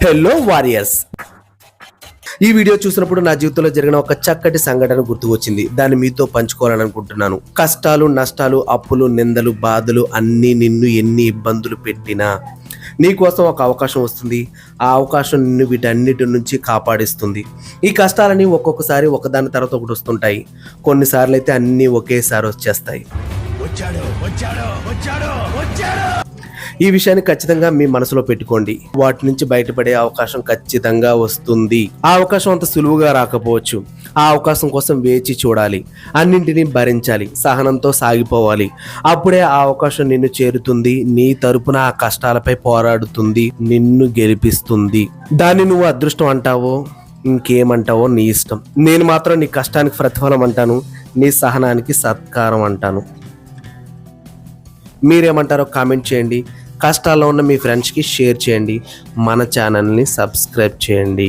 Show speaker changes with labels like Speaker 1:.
Speaker 1: Hello warriors, ఈ video చూసినప్పుడు నా జీవితంలో జరిగిన ఒక చక్కటి సంఘటన గుర్తుకొచ్చింది. దాన్ని మీతో పంచుకోవాలని అనుకుంటున్నాను. కష్టాలు, నష్టాలు, అప్పులు, నిందలు, బాధలు అన్నీ నిన్ను ఎన్ని ఇబ్బందులు పెట్టినా నీకోసం ఒక అవకాశం వస్తుంది. ఆ అవకాశం నిన్ను వీటన్నిటి నుంచి కాపాడిస్తుంది. ఈ కష్టాలని ఒక్కొక్కసారి ఒకదాని తర్వాత ఒకటి వస్తుంటాయి. కొన్నిసార్లు అయితే అన్నీ ఒకేసారి వచ్చేస్తాయి. ఈ విషయాన్ని ఖచ్చితంగా మీ మనసులో పెట్టుకోండి. వాటి నుంచి బయటపడే అవకాశం ఖచ్చితంగా వస్తుంది. ఆ అవకాశం అంత సులువుగా రాకపోవచ్చు. ఆ అవకాశం కోసం వేచి చూడాలి, అన్నింటినీ భరించాలి, సహనంతో సాగిపోవాలి. అప్పుడే ఆ అవకాశం నిన్ను చేరుతుంది. నీ తరపున ఆ కష్టాలపై పోరాడుతుంది, నిన్ను గెలిపిస్తుంది. దాన్ని నువ్వు అదృష్టం అంటావో ఇంకేమంటావో నీ ఇష్టం. నేను మాత్రం నీ కష్టానికి ప్రతిఫలం అంటాను, నీ సహనానికి సత్కారం అంటాను. మీరేమంటారో కామెంట్ చేయండి. కష్టాల్లో ఉన్న మీ ఫ్రెండ్స్కి షేర్ చేయండి. మన ఛానల్ని సబ్స్క్రైబ్ చేయండి.